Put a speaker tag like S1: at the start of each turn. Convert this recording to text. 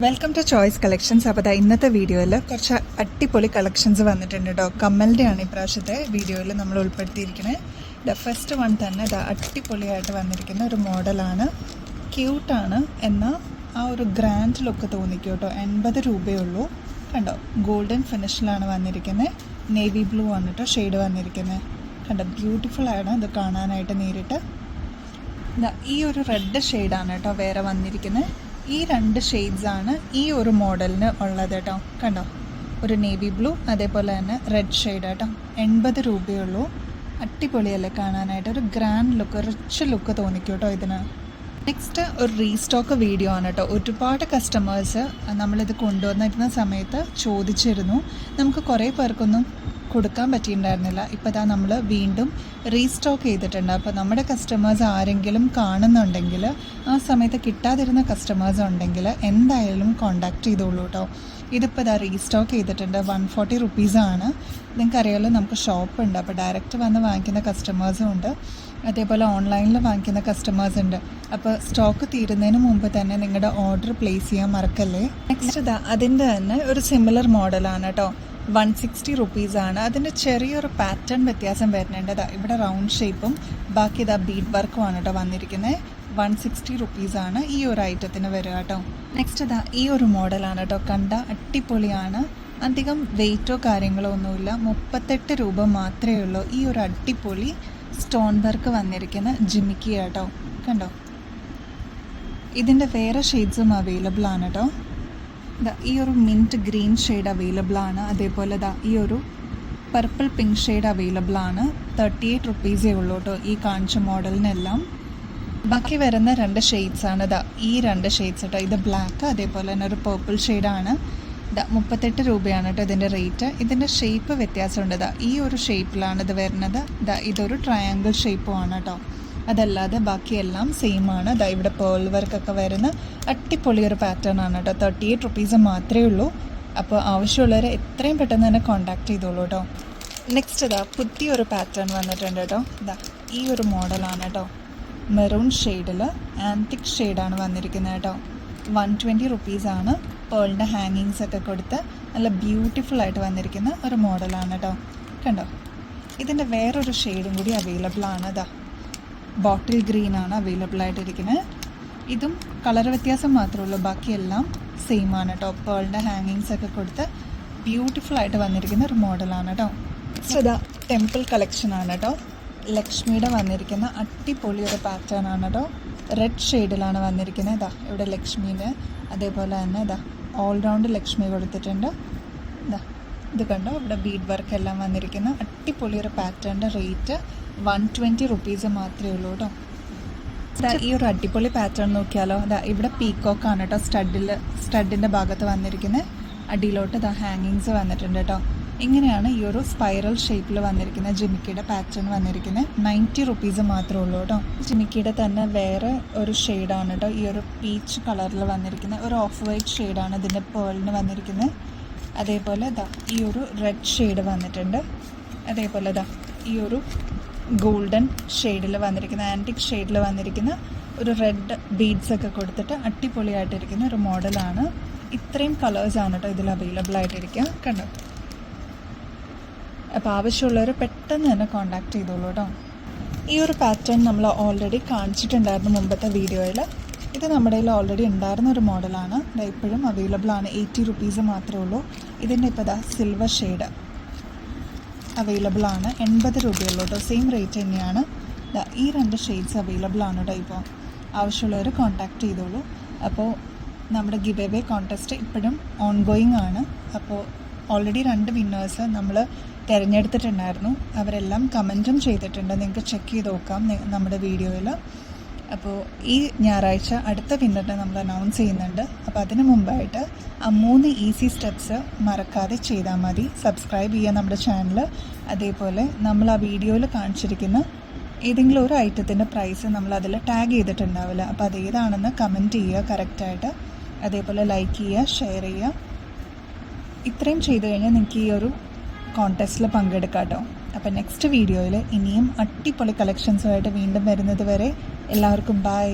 S1: Welcome to choice collections. അപ്പോൾ ഇന്നത്തെ വീഡിയോയിൽ കുറച്ച് അടിപൊളി കളക്ഷൻസ് വന്നിട്ടുണ്ട് കേട്ടോ. കമ്മലിൻ്റെയാണ് ഇപ്രാവശ്യത്തെ വീഡിയോയിൽ നമ്മൾ ഉൾപ്പെടുത്തിയിരിക്കുന്നത്. ഫസ്റ്റ് വൺ തന്നെ അടിപൊളിയായിട്ട് വന്നിരിക്കുന്ന ഒരു മോഡലാണ്. ക്യൂട്ടാണ്, എന്നാൽ ആ ഒരു ഗ്രാൻഡ് ലുക്ക് തോന്നിക്കും കേട്ടോ. 80 രൂപയേ ഉള്ളൂ. കണ്ടോ, ഗോൾഡൻ ഫിനിഷിലാണ് വന്നിരിക്കുന്നത്. നേവി ബ്ലൂ ആണ് കേട്ടോ ഷെയ്ഡ് വന്നിരിക്കുന്നത്. കണ്ടോ, ബ്യൂട്ടിഫുൾ ആണ് ഇത് കാണാനായിട്ട് നേരിട്ട്. ഈ ഒരു റെഡ് ഷെയ്ഡാണ് കേട്ടോ വേറെ വന്നിരിക്കുന്നത്. ഈ രണ്ട് ഷെയ്ഡ്സാണ് ഈ ഒരു മോഡലിന് ഉള്ളത് കേട്ടോ. കണ്ടോ, ഒരു നേവി ബ്ലൂ, അതേപോലെ തന്നെ റെഡ് ഷെയ്ഡ് കേട്ടോ. 80 രൂപയേ ഉള്ളൂ. അടിപൊളിയല്ലേ കാണാനായിട്ട്, ഒരു ഗ്രാൻഡ് ലുക്ക്, റിച്ച് ലുക്ക് തോന്നിക്കും കേട്ടോ ഇതിന്. നെക്സ്റ്റ് ഒരു റീസ്റ്റോക്ക് വീഡിയോ ആണ് കേട്ടോ. ഒരുപാട് കസ്റ്റമേഴ്സ് നമ്മളിത് കൊണ്ടുവന്നിരുന്ന സമയത്ത് ചോദിച്ചിരുന്നു. നമുക്ക് കുറേ പേർക്കൊന്നും കൊടുക്കാൻ പറ്റിയിട്ടുണ്ടായിരുന്നില്ല. ഇപ്പോൾ നമ്മൾ വീണ്ടും റീസ്റ്റോക്ക് ചെയ്തിട്ടുണ്ട്. അപ്പോൾ നമ്മുടെ കസ്റ്റമേഴ്സ് ആരെങ്കിലും കാണുന്നുണ്ടെങ്കിൽ, ആ സമയത്ത് കിട്ടാതിരുന്ന കസ്റ്റമേഴ്സ് ഉണ്ടെങ്കിൽ എന്തായാലും കോണ്ടാക്ട് ചെയ്തോളൂ കേട്ടോ. ഇതിപ്പോൾ റീസ്റ്റോക്ക് ചെയ്തിട്ടുണ്ട്. 140 റുപ്പീസാണ്. നിങ്ങൾക്കറിയാമല്ലോ, നമുക്ക് ഷോപ്പുണ്ട്. അപ്പോൾ ഡയറക്റ്റ് വന്ന് വാങ്ങിക്കുന്ന കസ്റ്റമേഴ്സും ഉണ്ട്, അതേപോലെ ഓൺലൈനിൽ വാങ്ങിക്കുന്ന കസ്റ്റമേഴ്സ് ഉണ്ട്. അപ്പോൾ സ്റ്റോക്ക് തീരുന്നതിന് മുമ്പ് തന്നെ നിങ്ങളുടെ ഓർഡർ പ്ലേസ് ചെയ്യാൻ മറക്കല്ലേ. നെക്സ്റ്റ് അതിൻ്റെ തന്നെ ഒരു സിമിലർ മോഡലാണ് കേട്ടോ. 160 റുപ്പീസാണ്. അതിൻ്റെ ചെറിയൊരു പാറ്റേൺ വ്യത്യാസം വരുന്നുണ്ട്. ഇവിടെ റൗണ്ട് ഷേപ്പും ബാക്കി ബീഡ് വർക്കുമാണ് കേട്ടോ വന്നിരിക്കുന്നത്. 160 റുപ്പീസാണ് ഈ ഒരു ഐറ്റത്തിന് വരിക കേട്ടോ. നെക്സ്റ്റ് ഈ ഒരു മോഡലാണ് കേട്ടോ. കണ്ട അടിപൊളിയാണ്. അധികം വെയിറ്റോ കാര്യങ്ങളോ ഒന്നുമില്ല. 38 രൂപ മാത്രമേ ഉള്ളൂ. ഈ ഒരു അടിപൊളി സ്റ്റോൺ വർക്ക് വന്നിരിക്കുന്ന ജിമിക്കി കേട്ടോ. കണ്ടോ, ഇതിൻ്റെ വേറെ ഷെയ്ഡ്സും അവൈലബിൾ ആണ് കേട്ടോ. ഈ ഒരു മിൻറ്റ് ഗ്രീൻ ഷെയ്ഡ് അവൈലബിൾ ആണ്. അതേപോലെ ഈ ഒരു പർപ്പിൾ പിങ്ക് ഷെയ്ഡ് അവൈലബിൾ ആണ്. 38 റുപ്പീസേ ഉള്ളൂ കേട്ടോ ഈ കാണിച്ച മോഡലിനെല്ലാം. ബാക്കി വരുന്ന രണ്ട് ഷെയ്ഡ്സാണ് ഈ രണ്ട് ഷെയ്ഡ്സ് കേട്ടോ. ഇത് ബ്ലാക്ക്, അതേപോലെ തന്നെ ഒരു പർപ്പിൾ ഷെയ്ഡാണ്. 38 രൂപയാണ് കേട്ടോ ഇതിൻ്റെ റേറ്റ്. ഇതിൻ്റെ ഷേപ്പ് വ്യത്യാസമുണ്ട്. ഈ ഒരു ഷേപ്പിലാണ് ഇത് വരുന്നത്. ഇതൊരു ട്രയാങ്കിൾ ഷേപ്പുമാണ് കേട്ടോ. അതല്ലാതെ ബാക്കിയെല്ലാം സെയിം ആണ്. ഇവിടെ പേൾ വർക്കൊക്കെ വരുന്ന അടിപൊളി ഒരു പാറ്റേൺ ആണ് കേട്ടോ. 38 റുപ്പീസ് മാത്രമേ ഉള്ളൂ. അപ്പോൾ ആവശ്യമുള്ളവരെ എത്രയും പെട്ടെന്ന് തന്നെ കോണ്ടാക്ട് ചെയ്തോളൂ കേട്ടോ. നെക്സ്റ്റ് പുതിയൊരു പാറ്റേൺ വന്നിട്ടുണ്ട് കേട്ടോ. ഈ ഒരു മോഡലാണ് കേട്ടോ. മെറൂൺ ഷെയ്ഡിൽ ആൻറ്റിക് ഷെയ്ഡാണ് വന്നിരിക്കുന്നത് കേട്ടോ. 120 റുപ്പീസാണ്. പേളിൻ്റെ ഹാങ്ങിങ്സ് ഒക്കെ കൊടുത്ത് നല്ല ബ്യൂട്ടിഫുൾ ആയിട്ട് വന്നിരിക്കുന്ന ഒരു മോഡലാണ് കേട്ടോ. കണ്ടോ, ഇതിൻ്റെ വേറൊരു ഷെയ്ഡും കൂടി അവൈലബിൾ ആണ്. ബോട്ടിൽ ഗ്രീൻ ആണ് അവൈലബിൾ ആയിട്ടിരിക്കുന്നത്. ഇതും കളർ വ്യത്യാസം മാത്രമേ ഉള്ളൂ, ബാക്കിയെല്ലാം സെയിം ആണ് കേട്ടോ. പേളിൻ്റെ ഹാങ്ങിങ്സ് ഒക്കെ കൊടുത്ത് ബ്യൂട്ടിഫുൾ ആയിട്ട് വന്നിരിക്കുന്ന ഒരു മോഡലാണ് കേട്ടോ. സോ ടെമ്പിൾ കളക്ഷനാണ് കേട്ടോ. ലക്ഷ്മിയുടെ വന്നിരിക്കുന്ന അടിപൊളി ഒരു പാറ്റേൺ ആണ് കേട്ടോ. റെഡ് ഷെയ്ഡിലാണ് വന്നിരിക്കുന്നത്. ഇവിടെ ലക്ഷ്മീൻ്റെ അതേപോലെ തന്നെ ഓൾ റൗണ്ട് ലക്ഷ്മി കൊടുത്തിട്ടുണ്ട്. ഇത് കണ്ടോ, ഇവിടെ ബീഡ് വർക്ക് എല്ലാം വന്നിരിക്കുന്ന അടിപൊളി ഒരു പാറ്റേണിൻ്റെ റേറ്റ് 120 റുപ്പീസ് മാത്രമേ ഉള്ളൂ കേട്ടോ. ഈ ഒരു അടിപൊളി പാറ്റേൺ നോക്കിയാലോ. ഇവിടെ പീക്കോക്കാണ് കേട്ടോ സ്റ്റഡിൻ്റെ ഭാഗത്ത് വന്നിരിക്കുന്നത്. അടിയിലോട്ട് ഹാങ്ങിങ്സ് വന്നിട്ടുണ്ട് കേട്ടോ. ഇങ്ങനെയാണ് ഈ ഒരു സ്പൈറൽ ഷേപ്പിൽ വന്നിരിക്കുന്ന ജിമിക്കിയുടെ പാറ്റേൺ വന്നിരിക്കുന്നത്. 90 റുപ്പീസ് മാത്രമേ ഉള്ളൂ കേട്ടോ. ജിമിക്കിയുടെ തന്നെ വേറെ ഒരു ഷെയ്ഡാണ് കേട്ടോ. ഈ ഒരു പീച്ച് കളറിൽ വന്നിരിക്കുന്ന ഒരു ഓഫ് വൈറ്റ് ഷെയ്ഡാണ് ഇതിൻ്റെ പേളിന് വന്നിരിക്കുന്നത്. അതേപോലെ ഈ ഒരു റെഡ് ഷെയ്ഡ് വന്നിട്ടുണ്ട്. അതേപോലെ ഈ ഒരു ഗോൾഡൻ ഷെയ്ഡിൽ വന്നിരിക്കുന്ന ആൻറ്റിക് ഷെയ്ഡിൽ വന്നിരിക്കുന്ന ഒരു റെഡ് ബീഡ്സ് ഒക്കെ കൊടുത്തിട്ട് അടിപൊളിയായിട്ടിരിക്കുന്ന ഒരു മോഡലാണ്. ഇത്രയും കളേഴ്സാണ് കേട്ടോ ഇതിൽ അവൈലബിൾ ആയിട്ടിരിക്കുക. കണ്ടോ, അപ്പോൾ ആവശ്യമുള്ളവർ പെട്ടെന്ന് തന്നെ കോണ്ടാക്ട് ചെയ്തോളൂ കേട്ടോ. ഈ ഒരു പാറ്റേൺ നമ്മൾ ഓൾറെഡി കാണിച്ചിട്ടുണ്ടായിരുന്നു മുമ്പത്തെ വീഡിയോയിൽ. ഇത് നമ്മുടെ കയ്യിൽ ഓൾറെഡി ഉണ്ടായിരുന്ന ഒരു മോഡലാണ്. ഇപ്പോഴും അവൈലബിൾ ആണ്. 80 റുപ്പീസ് മാത്രമേ ഉള്ളൂ. ഇതിൻ്റെ ഇപ്പോൾ സിൽവർ ഷെയ്ഡ് അവൈലബിൾ ആണ്. 80 രൂപയുള്ളൂ കേട്ടോ. സെയിം റേറ്റ് തന്നെയാണ്. ഈ രണ്ട് ഷെയ്ഡ്സ് അവൈലബിൾ ആണ് കേട്ടോ. ഇപ്പോൾ ആവശ്യമുള്ളവർ കോണ്ടാക്ട് ചെയ്തോളൂ. അപ്പോൾ നമ്മുടെ ഗിവ് അവേ കോൺടെസ്റ്റ് ഇപ്പോഴും ഓൺഗോയിങ് ആണ്. അപ്പോൾ ഓൾറെഡി 2 വിന്നേഴ്സ് നമ്മൾ തിരഞ്ഞെടുത്തിട്ടുണ്ടായിരുന്നു. അവരെല്ലാം കമൻറ്റും ചെയ്തിട്ടുണ്ട്. നിങ്ങൾക്ക് ചെക്ക് ചെയ്ത് നോക്കാം നമ്മുടെ വീഡിയോയിൽ. അപ്പോൾ ഈ ഞായറാഴ്ച അടുത്ത വിന്നറിനെ നമ്മൾ അനൗൺസ് ചെയ്യുന്നുണ്ട്. അപ്പോൾ അതിന് മുമ്പായിട്ട് ആ 3 ഈസി സ്റ്റെപ്സ് മറക്കാതെ ചെയ്താൽ മതി. സബ്സ്ക്രൈബ് ചെയ്യുക നമ്മുടെ ചാനൽ. അതേപോലെ നമ്മൾ ആ വീഡിയോയിൽ കാണിച്ചിരിക്കുന്ന ഏതെങ്കിലും ഒരു ഐറ്റത്തിൻ്റെ പ്രൈസ് നമ്മൾ അതിൽ ടാഗ് ചെയ്തിട്ടുണ്ടാവില്ല. അപ്പോൾ അതേതാണെന്ന് കമൻറ്റ് ചെയ്യുക കറക്റ്റായിട്ട്. അതേപോലെ ലൈക്ക് ചെയ്യുക, ഷെയർ ചെയ്യുക. ഇത്രയും ചെയ്ത് കഴിഞ്ഞാൽ നിങ്ങൾക്ക് ഈ ഒരു കോൺടെസ്റ്റിൽ പങ്കെടുക്കാം കേട്ടോ. അപ്പോൾ നെക്സ്റ്റ് വീഡിയോയിൽ ഇനിയും അടിപൊളി കളക്ഷൻസുമായിട്ട് വീണ്ടും വരുന്നത് വരെ എല്ലാവർക്കും ബൈ.